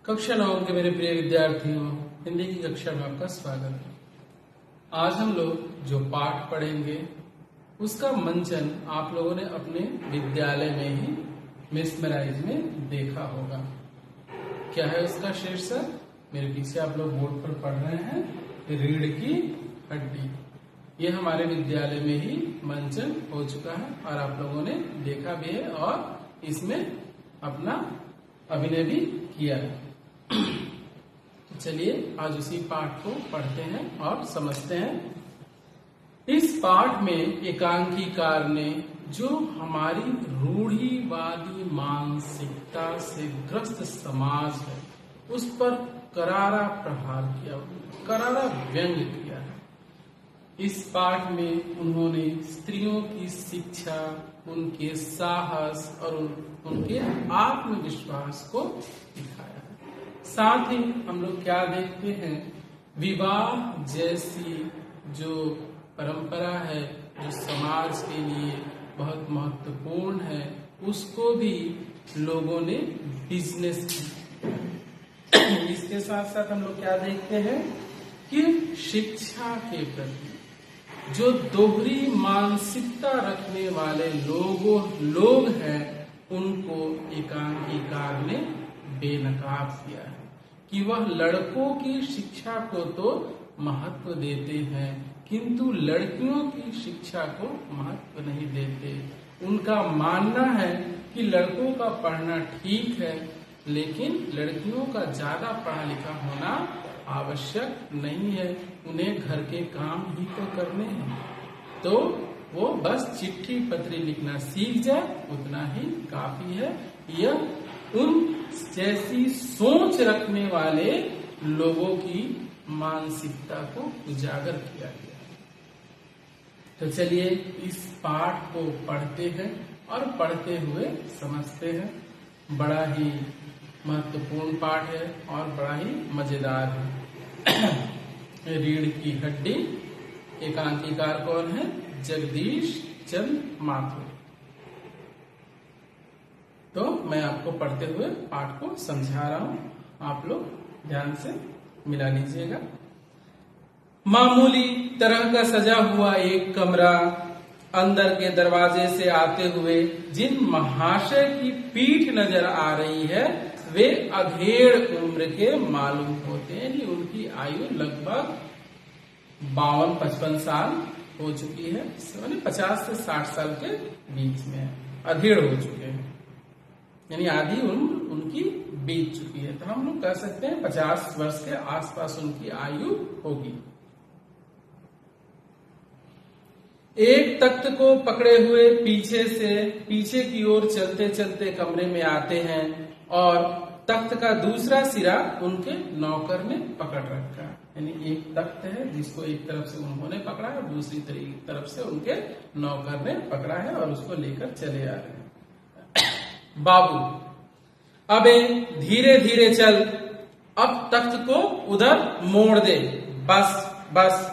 कक्षा 9 के मेरे प्रिय विद्यार्थियों, हिंदी की कक्षा में आपका स्वागत है। आज हम लोग जो पाठ पढ़ेंगे उसका मंचन आप लोगों ने अपने विद्यालय में ही मेस्मराइज में देखा होगा। क्या है उसका शीर्षक? मेरे पीछे आप लोग बोर्ड पर पढ़ रहे हैं, रीढ़ की हड्डी। ये हमारे विद्यालय में ही मंचन हो चुका है और आप लोगों ने देखा भी है और इसमें अपना अभिनय भी किया है। तो चलिए आज उसी पाठ को पढ़ते हैं और समझते हैं। इस पाठ में एकांकीकार ने जो हमारी रूढ़िवादी मानसिकता से ग्रस्त समाज है उस पर करारा प्रहार किया, करारा व्यंग किया है। इस पाठ में उन्होंने स्त्रियों की शिक्षा, उनके साहस और उनके आत्मविश्वास को दिखाया है। साथ ही हम लोग क्या देखते हैं, विवाह जैसी जो परंपरा है जो समाज के लिए बहुत महत्वपूर्ण है उसको भी लोगों ने बिजनेस किया। इसके साथ साथ हम लोग क्या देखते हैं कि शिक्षा के प्रति जो दोहरी मानसिकता रखने वाले लोग हैं उनको एकांकीकार ने बेनकाब किया है कि वह लड़कों की शिक्षा को तो महत्व देते हैं किंतु लड़कियों की शिक्षा को महत्व नहीं देते। उनका मानना है कि लड़कों का पढ़ना ठीक है लेकिन लड़कियों का ज्यादा पढ़ा लिखा होना आवश्यक नहीं है, उन्हें घर के काम ही तो करने हैं, तो वो बस चिट्ठी पत्री लिखना सीख जाए उतना ही काफी है। यह उन जैसी सोच रखने वाले लोगों की मानसिकता को उजागर किया गया। तो चलिए इस पाठ को पढ़ते हैं और पढ़ते हुए समझते हैं। बड़ा ही महत्वपूर्ण पाठ है और बड़ा ही मजेदार है। रीढ़ की हड्डी। एकांकीकार कौन है? जगदीश चंद्र माथुर। तो मैं आपको पढ़ते हुए पाठ को समझा रहा हूं, आप लोग ध्यान से मिला लीजिएगा। मामूली तरह का सजा हुआ एक कमरा, अंदर के दरवाजे से आते हुए जिन महाशय की पीठ नजर आ रही है वे अधेड़ उम्र के मालूम होते हैं। उनकी आयु लगभग 52-55 साल हो चुकी है, 50 से 60 साल के बीच में अधेड़ हो चुके हैं, यानी आधी उम्र उनकी बीत चुकी है। तो हम लोग कह सकते हैं 50 वर्ष के आसपास उनकी आयु होगी। एक तख्त को पकड़े हुए पीछे की ओर चलते चलते कमरे में आते हैं और तख्त का दूसरा सिरा उनके नौकर ने पकड़ रखा, यानी एक तख्त है जिसको एक तरफ से उन्होंने पकड़ा है और दूसरी तरफ से उनके नौकर ने पकड़ा है और उसको लेकर चले आ रहे हैं। बाबू, अबे धीरे धीरे चल, अब तख्त को उधर मोड़ दे, बस।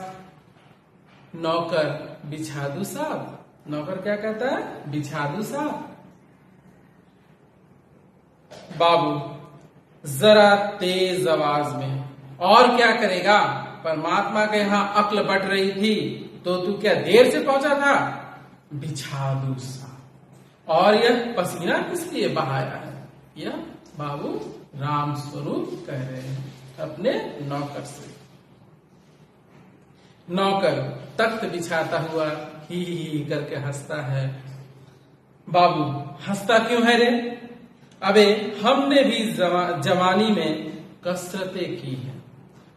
नौकर, बिछा दूं साहब। नौकर क्या कहता है? बिछा दूं साहब। बाबू जरा तेज आवाज में, और क्या करेगा? परमात्मा के यहाँ अक्ल बट रही थी तो तू क्या देर से पहुंचा था? बिछा दूं साहब। और यह पसीना किस लिए बहाया है? यह बाबू राम स्वरूप कह रहे हैं अपने नौकर से। नौकर तख्त बिछाता हुआ ही करके हंसता है। बाबू, हंसता क्यों है रे? अबे हमने भी जवानी में कसरतें की हैं,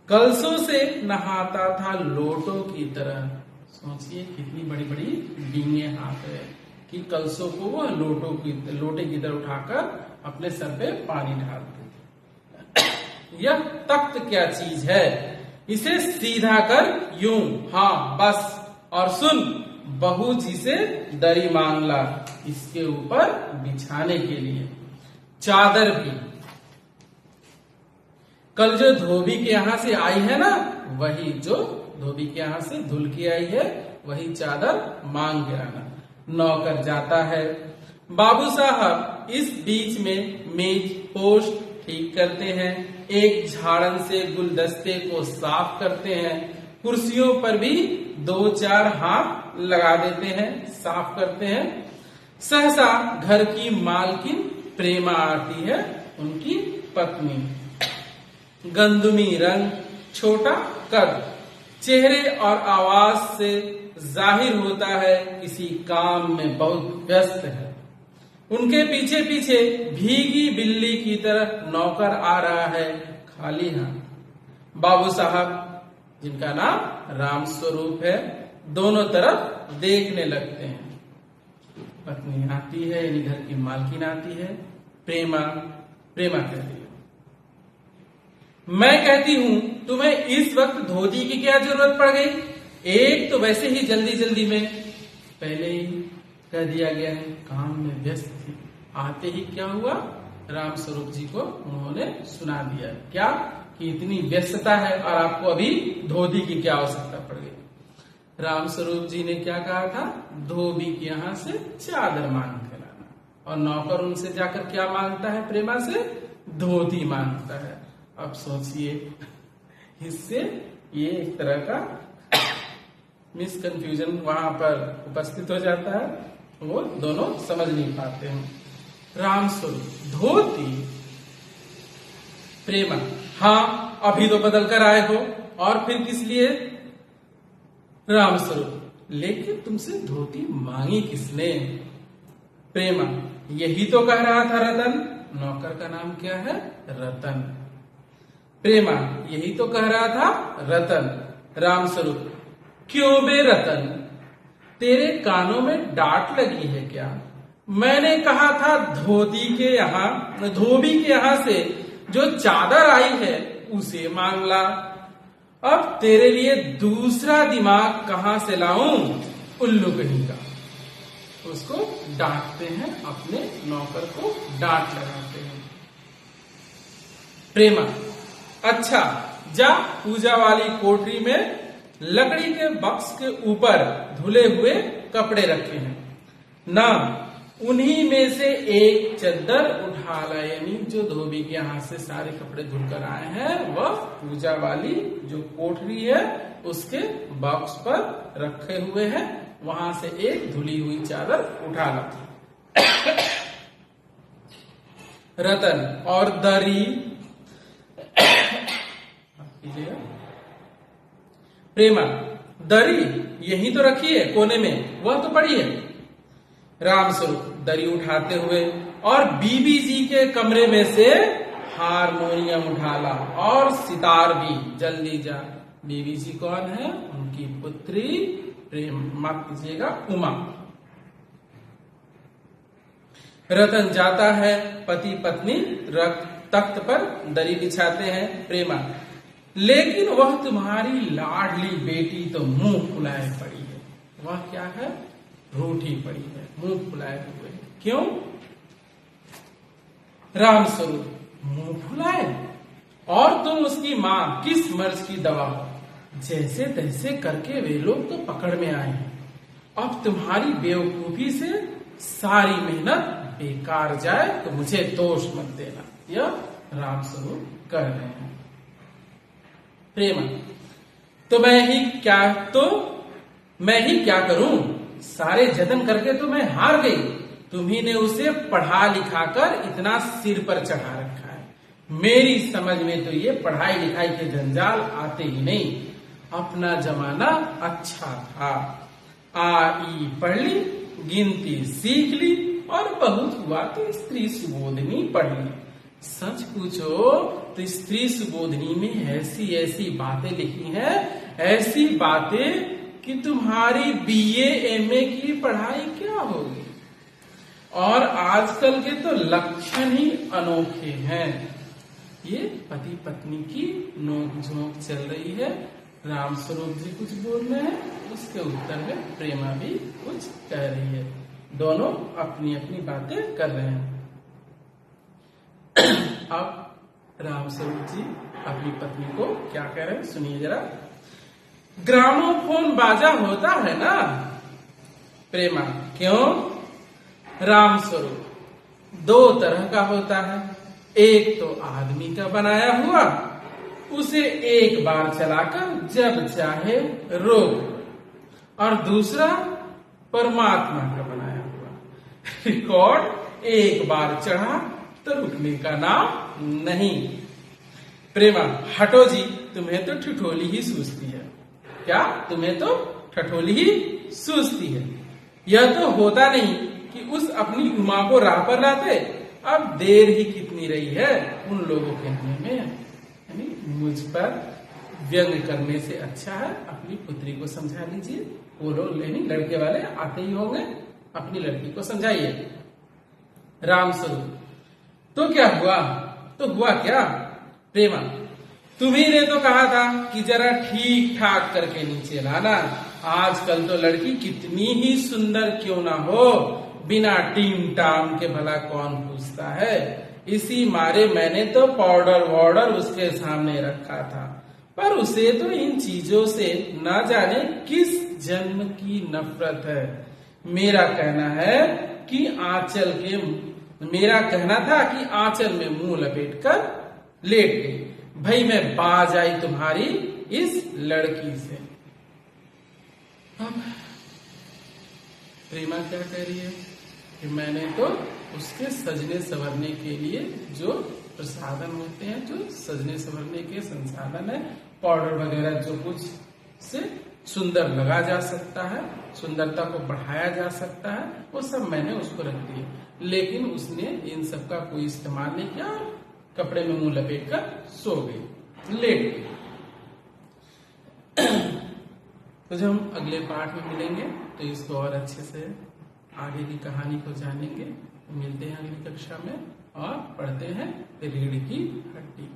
कलसों से नहाता था लोटों की तरह। सोचिए कितनी बड़ी बड़ी डींगे हाथ है कि कलसों को वो लोटे की तरह उठाकर अपने सर पे पानी डालते थे। यह तख्त क्या चीज है? इसे सीधा कर यूं, हाँ बस। और सुन, बहू जी से दरी मांग ला इसके ऊपर बिछाने के लिए, चादर भी। कल जो धोबी के यहाँ से आई है ना, वही जो धोबी के यहाँ से धुल के आई है वही चादर मांग के आना। नौकर जाता है। बाबू साहब, इस बीच में मेज, पोस्ट, ठीक करते हैं, एक झाड़न से गुलदस्ते को साफ करते हैं, कुर्सियों पर भी 2-4 हाथ लगा देते हैं, साफ करते हैं। सहसा घर की मालकिन प्रेमा आती है, उनकी पत्नी। गंदुमी रंग, छोटा कद, चेहरे और आवाज से जाहिर होता है किसी काम में बहुत व्यस्त है। उनके पीछे पीछे भीगी बिल्ली की तरह नौकर आ रहा है, खाली हाथ। बाबू साहब, जिनका नाम राम स्वरूप है, दोनों तरफ देखने लगते हैं। पत्नी आती है, यानी घर की मालकिन आती है। प्रेमा कहती है, मैं कहती हूं तुम्हें इस वक्त धोती की क्या जरूरत पड़ गई? एक तो वैसे ही जल्दी जल्दी में पहले ही कह दिया गया है, काम में व्यस्त थी। आते ही क्या हुआ, राम स्वरूप जी को उन्होंने सुना दिया क्या कि इतनी व्यस्तता है और आपको अभी धोती की क्या आवश्यकता पड़ गई। राम स्वरूप जी ने क्या कहा था, धोबी के यहाँ से चादर मांग के लाना, और नौकर उनसे जाकर क्या मांगता है, प्रेमा से धोती मांगता है। अब सोचिए, इससे ये एक तरह का मिसकंफ्यूजन वहां पर उपस्थित हो जाता है, वो दोनों समझ नहीं पाते हैं। राम स्वरूप, धोती। प्रेमा, हाँ अभी तो बदल कर आए हो, और फिर किस लिए? राम स्वरूप, लेकिन तुमसे धोती मांगी किसने? प्रेमा, यही तो कह रहा था रतन। नौकर का नाम क्या है? रतन। प्रेमा, यही तो कह रहा था रतन। राम स्वरूप, क्यों बे रतन, तेरे कानों में डांट लगी है क्या? मैंने कहा था धोबी के यहाँ से जो चादर आई है उसे मांग ला। अब तेरे लिए दूसरा दिमाग कहां से लाऊं? उल्लू कहीं का। उसको डांटते हैं, अपने नौकर को डांट लगाते हैं। प्रेमा, अच्छा जा, पूजा वाली कोठरी में लकड़ी के बक्स के ऊपर धुले हुए कपड़े रखे हैं ना, उन्हीं में से एक चद्दर उठा ला। यानी जो धोबी के यहाँ से सारे कपड़े धुलकर आए हैं, वह पूजा वाली जो कोठरी है उसके बॉक्स पर रखे हुए हैं, वहां से एक धुली हुई चादर उठा ला। रतन, और दरी? प्रेमा, दरी यही तो रखी है कोने में, वह तो पड़ी है। राम स्वरूप, दरी उठाते हुए, और बीबी जी के कमरे में से हारमोनियम उठा ला, और सितार भी, जल्दी जा। बीबी जी कौन है? उनकी पुत्री, प्रेम मत कीजिएगा, उमा। रतन जाता है, पति पत्नी तख्त पर दरी बिछाते हैं। प्रेमा, लेकिन वह तुम्हारी लाडली बेटी तो मुंह फुलाए पड़ी है। वह क्या है? रूठी पड़ी है, मुंह फुलाए हुए। क्यों? राम स्वरूप, मुंह फुलाए? और तुम उसकी मां, किस मर्ज की दवा हो? जैसे तैसे करके वे लोग तो पकड़ में आए हैं। अब तुम्हारी बेवकूफी से सारी मेहनत बेकार जाए तो मुझे दोष मत देना, यह राम स्वरूप कह रहे हैं। प्रेमा, तो मैं ही क्या करूं? सारे जतन करके तो मैं हार गई। तुम्ही ने उसे पढ़ा लिखा कर इतना सिर पर चढ़ा रखा है। मेरी समझ में तो ये पढ़ाई लिखाई के जंजाल आते ही नहीं। अपना जमाना अच्छा था, आ ई पढ़ ली, गिनती सीख ली, और बहुत हुआ तो स्त्री सुबोधनी पढ़ ली। सच पूछो तो स्त्री सुबोधनी में ऐसी ऐसी बातें लिखी हैं, ऐसी बातें कि तुम्हारी बीए एमए की पढ़ाई क्या होगी। और आजकल के तो लक्षण ही अनोखे हैं। ये पति पत्नी की नोक झोंक चल रही है। राम स्वरूप जी कुछ बोल रहे हैं, उसके उत्तर में प्रेमा भी कुछ कह रही है। दोनों अपनी अपनी बातें कर रहे हैं। अब राम स्वरूप जी अपनी पत्नी को क्या कह रहे हैं, सुनिए जरा। ग्रामोफोन बाजा होता है ना? प्रेमा, क्यों? राम स्वरूप, 2 तरह का होता है, एक तो आदमी का बनाया हुआ, उसे एक बार चलाकर जब चाहे रोक, और दूसरा परमात्मा का बनाया हुआ रिकॉर्ड एक बार चढ़ा तो रुकने का नाम नहीं। प्रेमा हटो जी, तुम्हें तो ठिठोली ही सूझती है। क्या तुम्हें तो ठठोली ही सूझती है? यह तो होता नहीं कि उस अपनी उमा को राह पर लाते। अब देर ही कितनी रही है उन लोगों के आने में। यानी मुझ पर व्यंग करने से अच्छा है अपनी पुत्री को समझा लीजिए। वो लोग लेनी लड़के वाले आते ही होंगे, अपनी लड़की को समझाइए। राम स्वरूप तो क्या हुआ? तो हुआ क्या? प्रेमा तुम्ही ने तो कहा था कि जरा ठीक ठाक करके नीचे लाना। आजकल तो लड़की कितनी ही सुंदर क्यों ना हो, बिना टीम टाम के भला कौन पूछता है। इसी मारे मैंने तो पाउडर वाउडर उसके सामने रखा था, पर उसे तो इन चीजों से न जाने किस जन्म की नफरत है। मेरा कहना था कि आंचल में मुंह लपेटकर लेट गई। भाई मैं बाज आई तुम्हारी इस लड़की से। अब प्रेमा क्या कह रही है कि मैंने तो उसके सजने संवरने के लिए जो प्रसाधन होते हैं, जो सजने संवरने के संसाधन है, पाउडर वगैरह जो कुछ से सुंदर लगा जा सकता है, सुंदरता को बढ़ाया जा सकता है, वो सब मैंने उसको रख दिया। लेकिन उसने इन सब का कोई इस्तेमाल नहीं किया, कपड़े में मुंह लपेट कर सो गई, लेट गई। तो जब हम अगले पाठ में मिलेंगे तो इसको और अच्छे से आगे की कहानी को जानेंगे। मिलते हैं अगली कक्षा में और पढ़ते हैं रीढ़ की हड्डी।